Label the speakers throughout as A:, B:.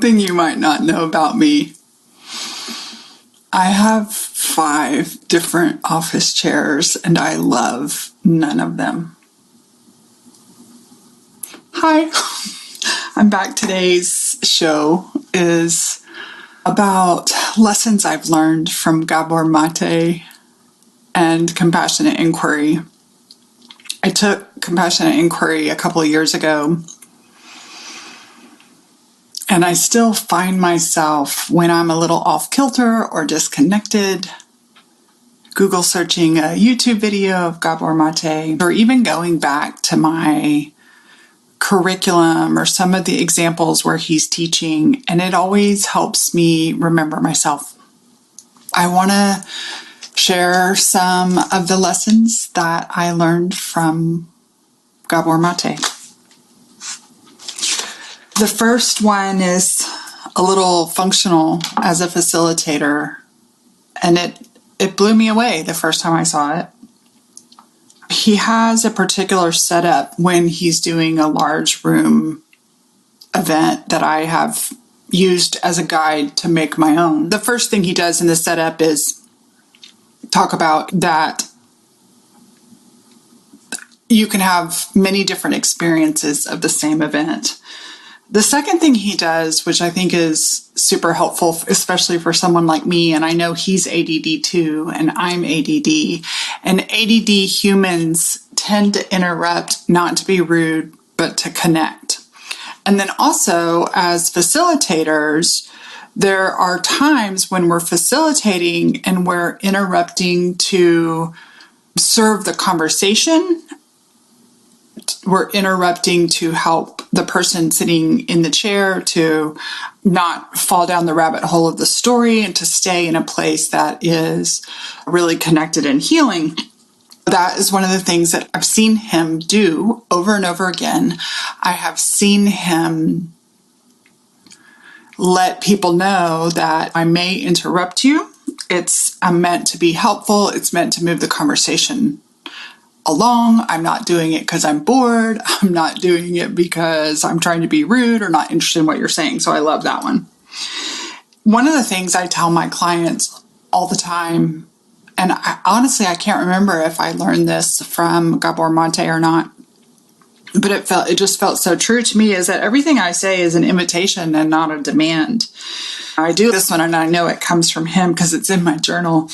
A: Something you might not know about me. I have 5 different office chairs and I love none of them. Hi, I'm back. Today's show is about lessons I've learned from Gabor, Maté, and compassionate inquiry. I took compassionate inquiry a couple of years ago, and I still find myself, when I'm a little off kilter or disconnected, Google searching a YouTube video of Gabor Maté, or even going back to my curriculum or some of the examples where he's teaching, and it always helps me remember myself. I want to share some of the lessons that I learned from Gabor Maté. The first one is a little functional as a facilitator, and it blew me away the first time I saw it. He has a particular setup when he's doing a large room event that I have used as a guide to make my own. The first thing he does in the setup is talk about that you can have many different experiences of the same event. The second thing he does, which I think is super helpful, especially for someone like me, and I know he's ADD too, and I'm ADD, and ADD humans tend to interrupt, not to be rude, but to connect. And then also, as facilitators, there are times when we're facilitating and we're interrupting to serve the conversation. We're interrupting to help the person sitting in the chair to not fall down the rabbit hole of the story and to stay in a place that is really connected and healing. That is one of the things that I've seen him do over and over again. I have seen him let people know that I may interrupt you. I'm meant to be helpful. It's meant to move the conversation along. I'm not doing it because I'm bored. I'm not doing it because I'm trying to be rude or not interested in what you're saying. So I love that one. One of the things I tell my clients all the time, and honestly, I can't remember if I learned this from Gabor Maté or not, but it just felt so true to me, is that everything I say is an invitation and not a demand. I do this one, and I know it comes from him because it's in my journal.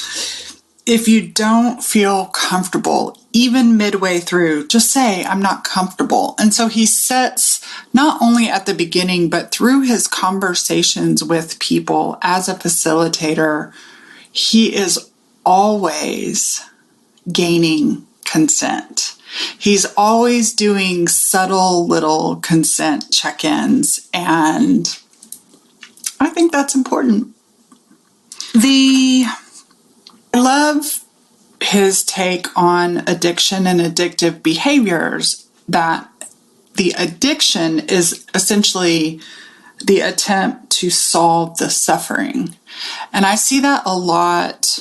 A: If you don't feel comfortable, even midway through, just say, I'm not comfortable. And so he sets, not only at the beginning, but through his conversations with people as a facilitator, he is always gaining consent. He's always doing subtle little consent check-ins, and I think that's important. I love his take on addiction and addictive behaviors, that the addiction is essentially the attempt to solve the suffering. And I see that a lot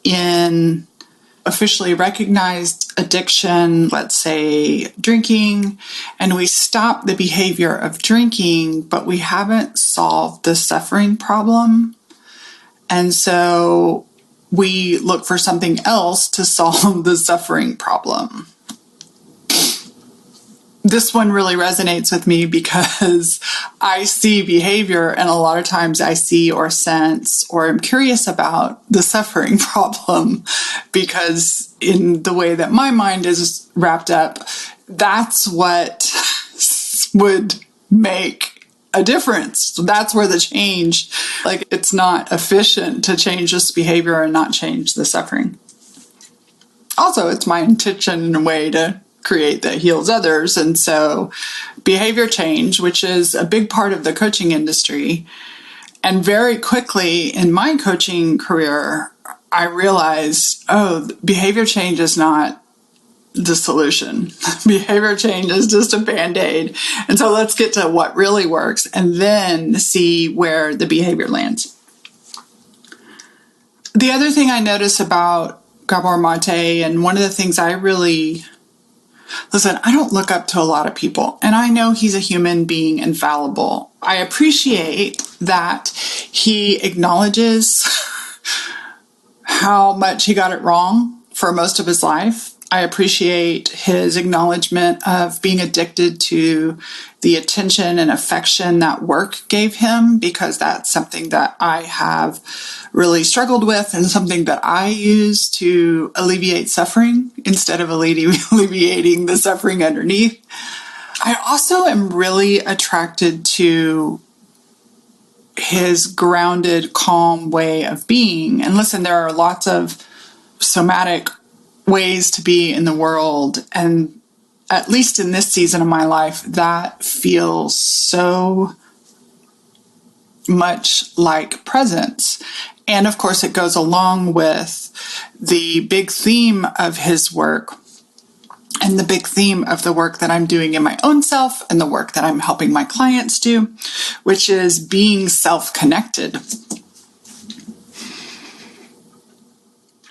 A: in officially recognized addiction, let's say drinking, and we stop the behavior of drinking, but we haven't solved the suffering problem. And so we look for something else to solve the suffering problem. This one really resonates with me because I see behavior, and a lot of times I see or sense or am curious about the suffering problem, because in the way that my mind is wrapped up, that's what would make a difference. So that's where the change, it's not efficient to change this behavior and not change the suffering. Also, it's my intention in a way to create that heals others. And so behavior change, which is a big part of the coaching industry. And very quickly in my coaching career, I realized, behavior change is not the solution. Behavior change is just a Band-Aid. And so let's get to what really works and then see where the behavior lands. The other thing I notice about Gabor Maté, and one of the things I really Listen, I don't look up to a lot of people, and I know he's a human being and fallible. I appreciate that he acknowledges how much he got it wrong for most of his life. I appreciate his acknowledgement of being addicted to the attention and affection that work gave him, because that's something that I have really struggled with and something that I use to alleviate suffering instead of alleviating the suffering underneath. I also am really attracted to his grounded, calm way of being. And listen, there are lots of somatic ways to be in the world. And at least in this season of my life, that feels so much like presence. And of course, it goes along with the big theme of his work and the big theme of the work that I'm doing in my own self and the work that I'm helping my clients do, which is being self-connected.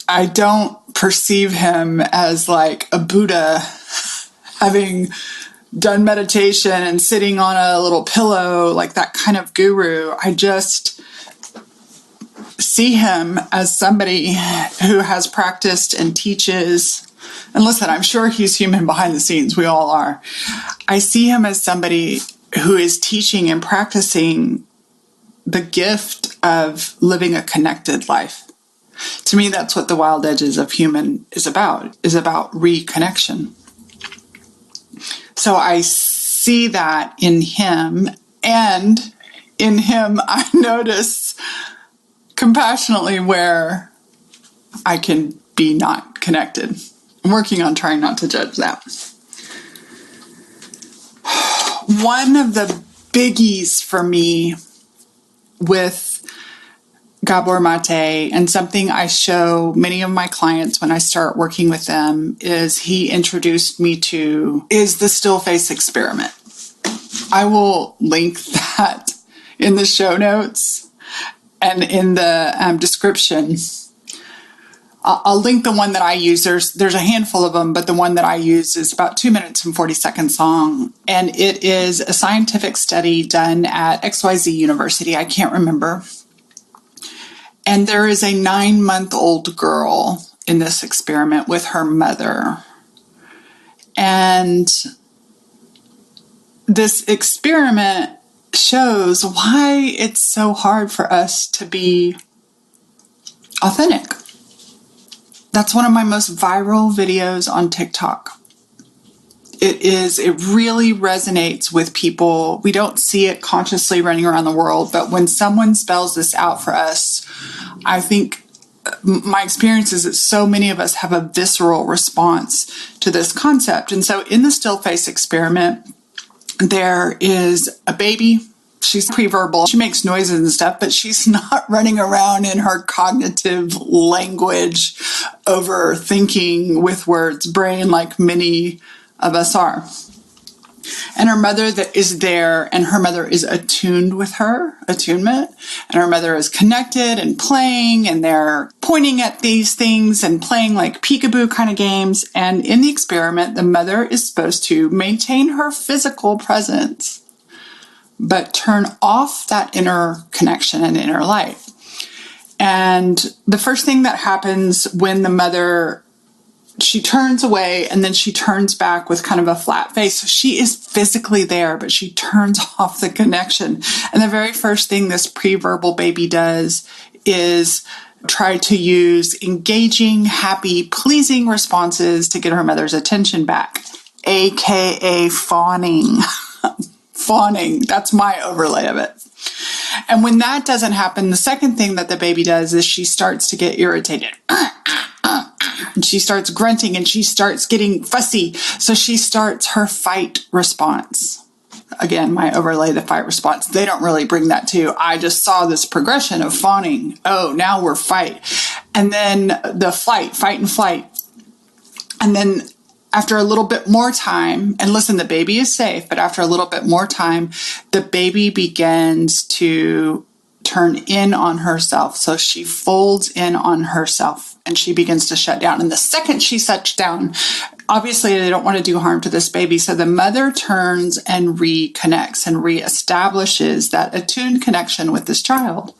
A: I don't perceive him as like a Buddha having done meditation and sitting on a little pillow, like that kind of guru. I just see him as somebody who has practiced and teaches. And listen, I'm sure he's human behind the scenes. We all are. I see him as somebody who is teaching and practicing the gift of living a connected life. To me, that's what the wild edges of human is about reconnection. So I see that in him, and in him, I notice compassionately where I can be not connected. I'm working on trying not to judge that. One of the biggies for me with Gabor Maté, and something I show many of my clients when I start working with them, is he introduced me to is the still face experiment. I will link that in the show notes and in the description. I'll link the one that I use. There's a handful of them, but the one that I use is about 2 minutes and 40 seconds long. And it is a scientific study done at XYZ University. I can't remember. And there is a 9-month-old girl in this experiment with her mother. And this experiment shows why it's so hard for us to be authentic. That's one of my most viral videos on TikTok. It really resonates with people. We don't see it consciously running around the world, but when someone spells this out for us, I think my experience is that so many of us have a visceral response to this concept. And so in the still face experiment, there is a baby. She's pre-verbal. She makes noises and stuff, but she's not running around in her cognitive language, overthinking with words brain like many of us are. And her mother that is there, and her mother is attuned with her, attunement, and her mother is connected and playing, and they're pointing at these things and playing like peekaboo kind of games. And in the experiment, the mother is supposed to maintain her physical presence, but turn off that inner connection and inner light. And the first thing that happens when the mother, she turns away and then she turns back with kind of a flat face. So she is physically there, but she turns off the connection. And the very first thing this pre-verbal baby does is try to use engaging, happy, pleasing responses to get her mother's attention back, aka fawning. Fawning, that's my overlay of it. And when that doesn't happen, the second thing that the baby does is she starts to get irritated. And she starts grunting and she starts getting fussy. So she starts her fight response. Again, my overlay, the fight response. They don't really bring that to. I just saw this progression of fawning. Oh, now we're fight. And then the fight and flight. And then after a little bit more time, and listen, the baby is safe, but after a little bit more time, the baby begins to turn in on herself. So she folds in on herself and she begins to shut down. And the second she shuts down, obviously they don't want to do harm to this baby. So the mother turns and reconnects and reestablishes that attuned connection with this child.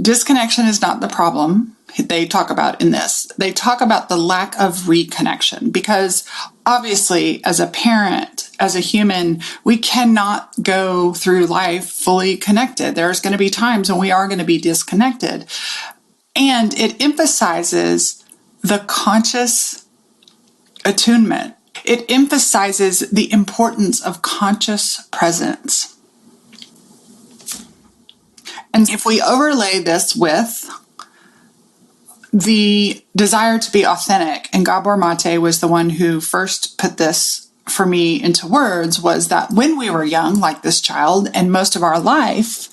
A: Disconnection is not the problem they talk about in this. They talk about the lack of reconnection because obviously as a parent, as a human, we cannot go through life fully connected. There's going to be times when we are going to be disconnected. And it emphasizes the conscious attunement. It emphasizes the importance of conscious presence. And if we overlay this with the desire to be authentic, and Gabor Maté was the one who first put this for me into words, was that when we were young, like this child, and most of our life,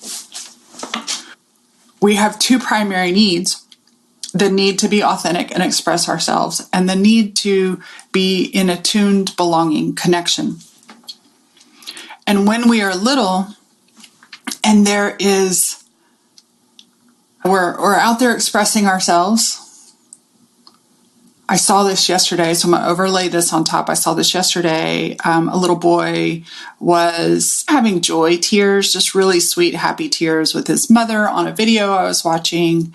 A: we have two primary needs: the need to be authentic and express ourselves, and the need to be in attuned belonging, connection. And when we are little, and we're out there expressing ourselves. I saw this yesterday, so I'm going to overlay this on top. I saw this yesterday. A little boy was having joy tears, just really sweet, happy tears with his mother on a video I was watching.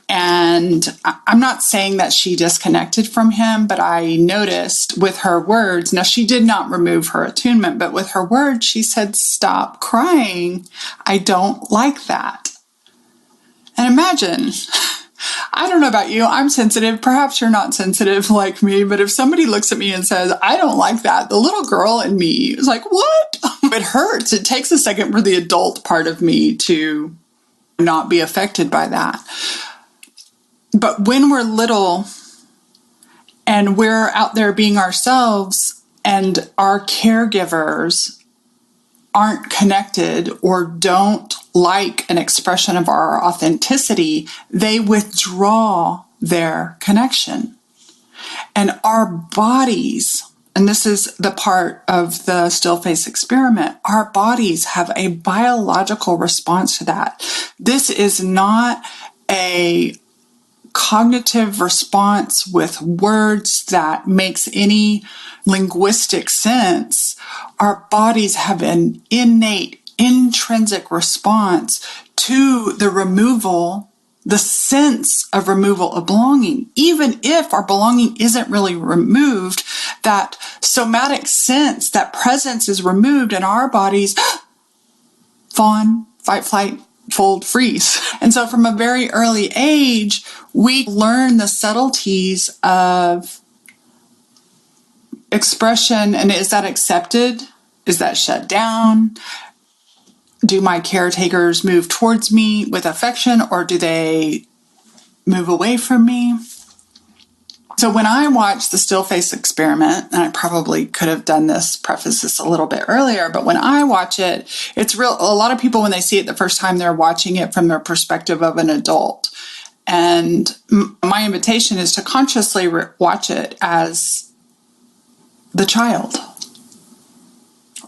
A: And I'm not saying that she disconnected from him, but I noticed with her words, now she did not remove her attunement, but with her words, she said, "Stop crying. I don't like that." And imagine, I don't know about you, I'm sensitive. Perhaps you're not sensitive like me, but if somebody looks at me and says, "I don't like that," the little girl in me is like, what? It hurts. It takes a second for the adult part of me to not be affected by that. But when we're little and we're out there being ourselves and our caregivers aren't connected or don't like an expression of our authenticity, they withdraw their connection. And our bodies, and this is the part of the still face experiment, our bodies have a biological response to that. This is not a cognitive response with words that makes any linguistic sense. Our bodies have an innate, intrinsic response to the sense of removal of belonging. Even if our belonging isn't really removed, that somatic sense, that presence is removed, and our bodies fawn, fight, flight, fold, freeze. And so from a very early age, we learn the subtleties of expression. And is that accepted? Is that shut down? Do my caretakers move towards me with affection, or do they move away from me? So when I watched the still face experiment, and I probably could have done this, preface this a little bit earlier, but when I watch it, it's real. A lot of people, when they see it the first time, they're watching it from the perspective of an adult. And my invitation is to consciously watch it as the child.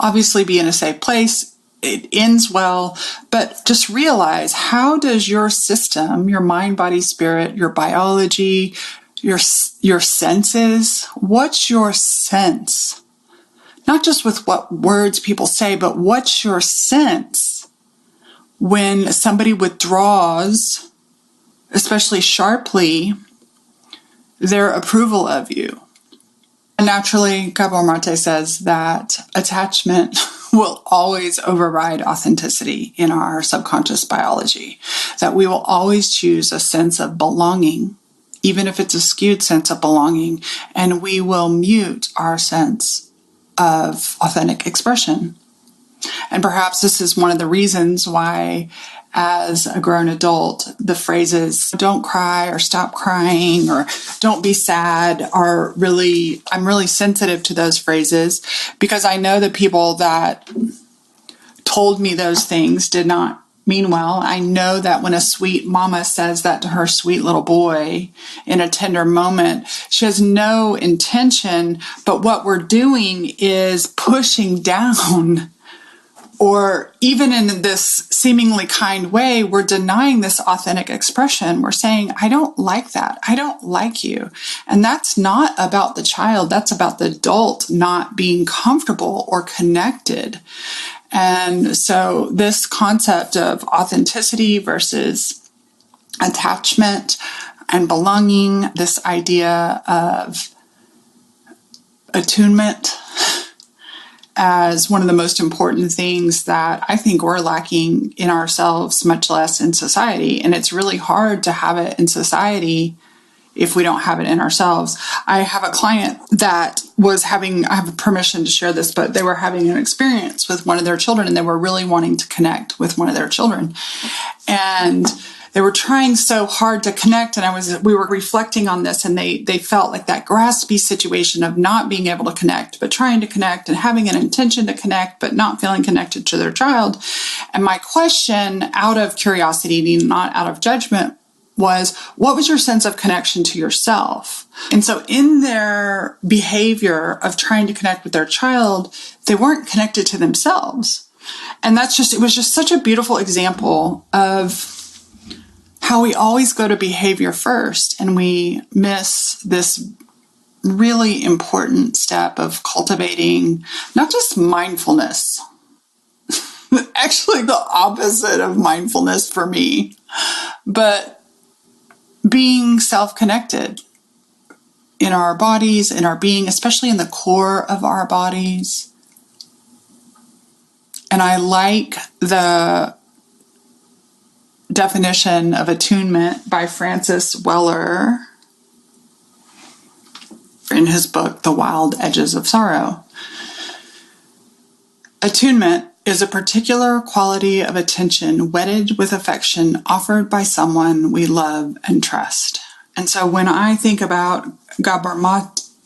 A: Obviously be in a safe place. It ends well, but just realize, how does your system, your mind, body, spirit, your biology, your senses, what's your sense? Not just with what words people say, but what's your sense when somebody withdraws, especially sharply, their approval of you? And naturally, Gabor Maté says that attachment will always override authenticity in our subconscious biology, that we will always choose a sense of belonging, even if it's a skewed sense of belonging, and we will mute our sense of authentic expression. And perhaps this is one of the reasons why, as a grown adult, the phrases "don't cry" or "stop crying" or "don't be sad" I'm really sensitive to those phrases, because I know that people that told me those things did not mean well. I know that when a sweet mama says that to her sweet little boy in a tender moment, she has no intention, but what we're doing is pushing down Or even in this seemingly kind way, we're denying this authentic expression. We're saying, I don't like that. I don't like you. And that's not about the child. That's about the adult not being comfortable or connected. And so this concept of authenticity versus attachment and belonging, this idea of attunement as one of the most important things that I think we're lacking in ourselves, much less in society. And it's really hard to have it in society if we don't have it in ourselves. I have a client that was having, I have permission to share this, but they were having an experience with one of their children and they were really wanting to connect with one of their children. And they were trying so hard to connect, and we were reflecting on this, and they felt like that graspy situation of not being able to connect, but trying to connect and having an intention to connect, but not feeling connected to their child. And my question, out of curiosity, not out of judgment, was, what was your sense of connection to yourself? And so in their behavior of trying to connect with their child, they weren't connected to themselves. And it was just such a beautiful example of how we always go to behavior first, and we miss this really important step of cultivating not just mindfulness, actually the opposite of mindfulness for me, but being self-connected in our bodies, in our being, especially in the core of our bodies. And I like the definition of attunement by Francis Weller in his book, The Wild Edges of Sorrow. Attunement is a particular quality of attention wedded with affection offered by someone we love and trust. And so when I think about Gabor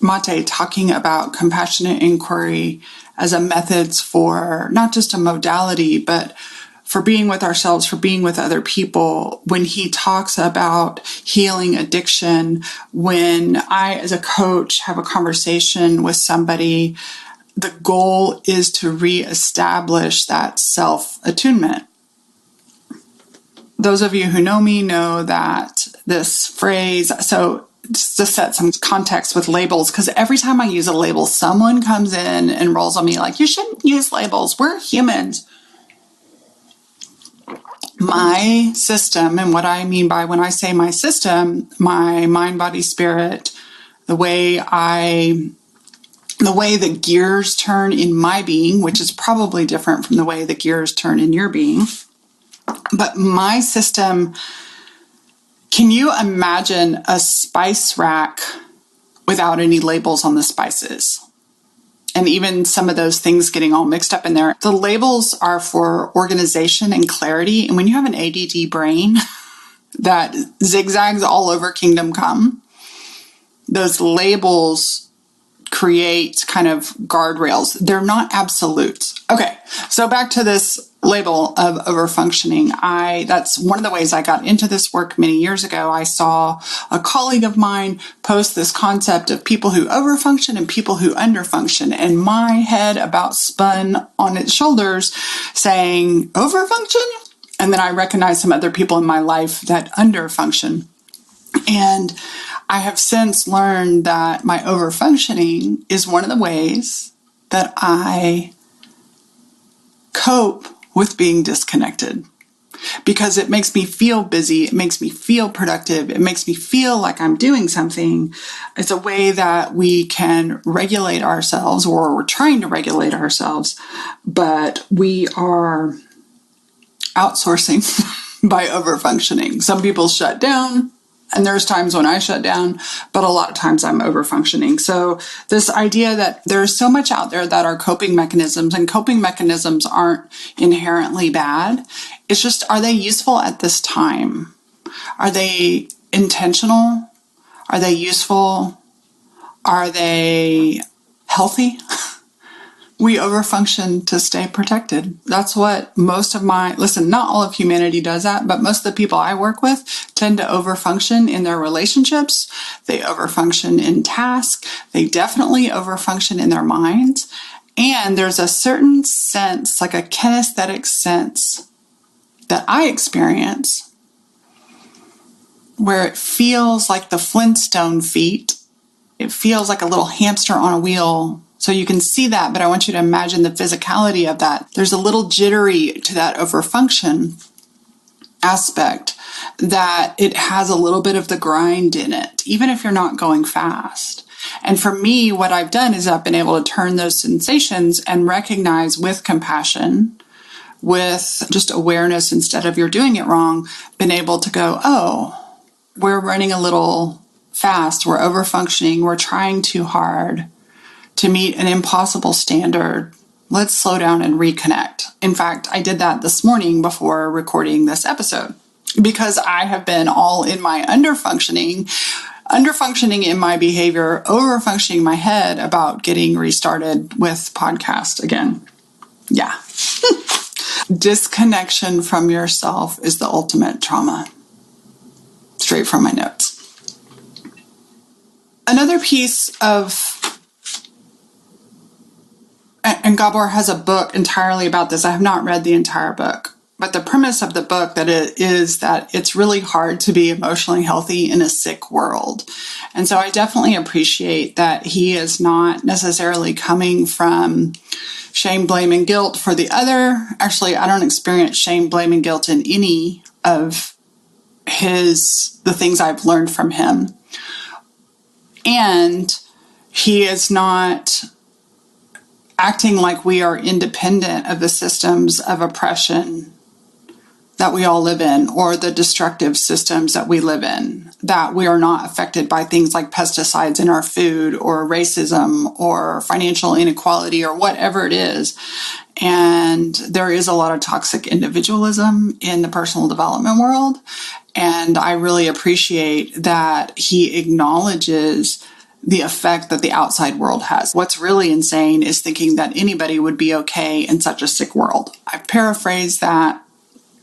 A: Maté talking about compassionate inquiry as a methods for not just a modality, but for being with ourselves, for being with other people, when he talks about healing addiction, when I, as a coach, have a conversation with somebody, the goal is to reestablish that self-attunement. Those of you who know me know that this phrase, so just to set some context with labels, because every time I use a label, someone comes in and rolls on me like, you shouldn't use labels. We're humans. My system, and what I mean by when I say my system, my mind, body, spirit, the way the gears turn in my being, which is probably different from the way the gears turn in your being. But my system, can you imagine a spice rack without any labels on the spices? And even some of those things getting all mixed up in there. The labels are for organization and clarity. And when you have an ADD brain that zigzags all over Kingdom Come, those labels create kind of guardrails. They're not absolutes. Okay, so back to this label of overfunctioning. That's one of the ways I got into this work many years ago. I saw a colleague of mine post this concept of people who overfunction and people who underfunction, and my head about spun on its shoulders saying, overfunction? And then I recognized some other people in my life that underfunction. And I have since learned that my overfunctioning is one of the ways that I cope with being disconnected, because it makes me feel busy. It makes me feel productive. It makes me feel like I'm doing something. It's a way that we can regulate ourselves, or we're trying to regulate ourselves, but we are outsourcing by overfunctioning. Some people shut down, and there's times when I shut down, but a lot of times I'm overfunctioning. So this idea that there's so much out there that are coping mechanisms, and coping mechanisms aren't inherently bad. It's just, are they useful at this time? Are they intentional? Are they useful? Are they healthy? We overfunction to stay protected. That's what not all of humanity does that, but most of the people I work with tend to overfunction in their relationships. They overfunction in tasks. They definitely overfunction in their minds. And there's a certain sense, like a kinesthetic sense that I experience where it feels like the Flintstone feet. It feels like a little hamster on a wheel. So you can see that, but I want you to imagine the physicality of that. There's a little jittery to that overfunction aspect, that it has a little bit of the grind in it, even if you're not going fast. And for me, what I've done is I've been able to turn those sensations and recognize with compassion, with just awareness instead of you're doing it wrong, been able to go, oh, we're running a little fast, we're overfunctioning, we're trying too hard to meet an impossible standard. Let's slow down and reconnect. In fact, I did that this morning before recording this episode because I have been all in my underfunctioning in my behavior, overfunctioning my head about getting restarted with podcast again. Yeah. Disconnection from yourself is the ultimate trauma. Straight from my notes. Another piece of, and Gabor has a book entirely about this. I have not read the entire book, but the premise of the book that it is that it's really hard to be emotionally healthy in a sick world. And so I definitely appreciate that he is not necessarily coming from shame, blame, and guilt for the other. Actually, I don't experience shame, blame, and guilt in any of the things I've learned from him. And he is not acting like we are independent of the systems of oppression that we all live in, or the destructive systems that we live in, that we are not affected by things like pesticides in our food or racism or financial inequality or whatever it is. And there is a lot of toxic individualism in the personal development world. And I really appreciate that he acknowledges the effect that the outside world has. What's really insane is thinking that anybody would be okay in such a sick world. I've paraphrased that.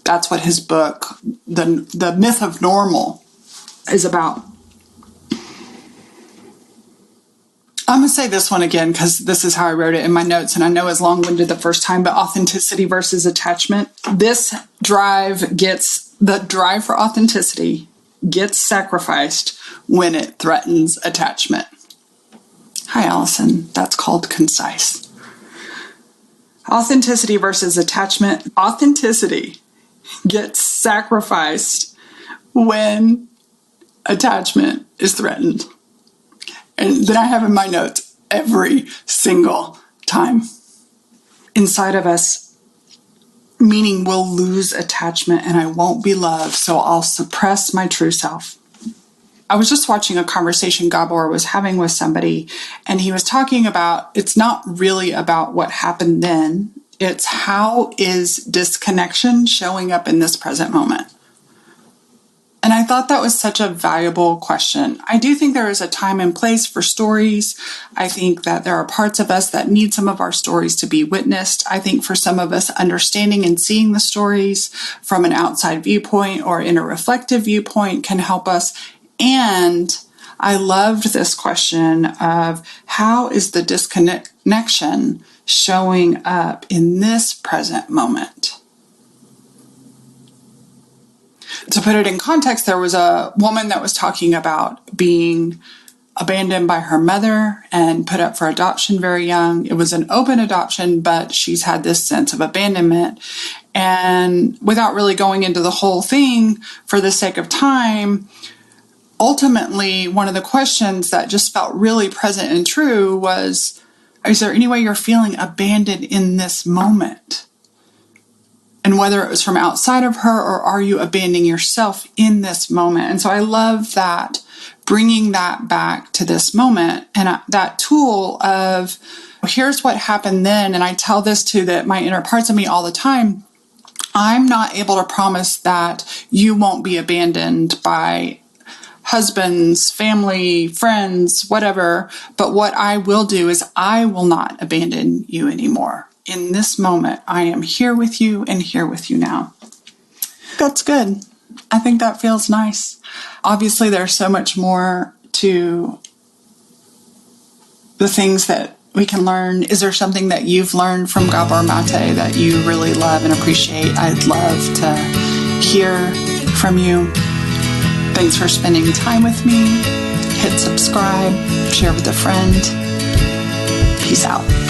A: That's what his book, The Myth of Normal, is about. I'm going to say this one again because this is how I wrote it in my notes, and I know it's long-winded the first time, but authenticity versus attachment. The drive for authenticity gets sacrificed when it threatens attachment. Hi, Allison. That's called concise. Authenticity versus attachment. Authenticity gets sacrificed when attachment is threatened. And then I have in my notes every single time. Inside of us, meaning we'll lose attachment and I won't be loved, so I'll suppress my true self. I was just watching a conversation Gabor was having with somebody, and he was talking about it's not really about what happened then. It's how is disconnection showing up in this present moment? And I thought that was such a valuable question. I do think there is a time and place for stories. I think that there are parts of us that need some of our stories to be witnessed. I think for some of us, understanding and seeing the stories from an outside viewpoint or in a reflective viewpoint can help us. And I loved this question of how is the disconnection showing up in this present moment? To put it in context, there was a woman that was talking about being abandoned by her mother and put up for adoption very young. It was an open adoption, but she's had this sense of abandonment. And without really going into the whole thing for the sake of time, ultimately, one of the questions that just felt really present and true was, is there any way you're feeling abandoned in this moment? And whether it was from outside of her or are you abandoning yourself in this moment? And so I love that, bringing that back to this moment and that tool of here's what happened then. And I tell this to my inner parts of me all the time. I'm not able to promise that you won't be abandoned by husbands, family, friends, whatever. But what I will do is I will not abandon you anymore. In this moment, I am here with you and here with you now. That's good. I think that feels nice. Obviously, there's so much more to the things that we can learn. Is there something that you've learned from Gabor Maté that you really love and appreciate? I'd love to hear from you. Thanks for spending time with me. Hit subscribe, share with a friend. Peace out.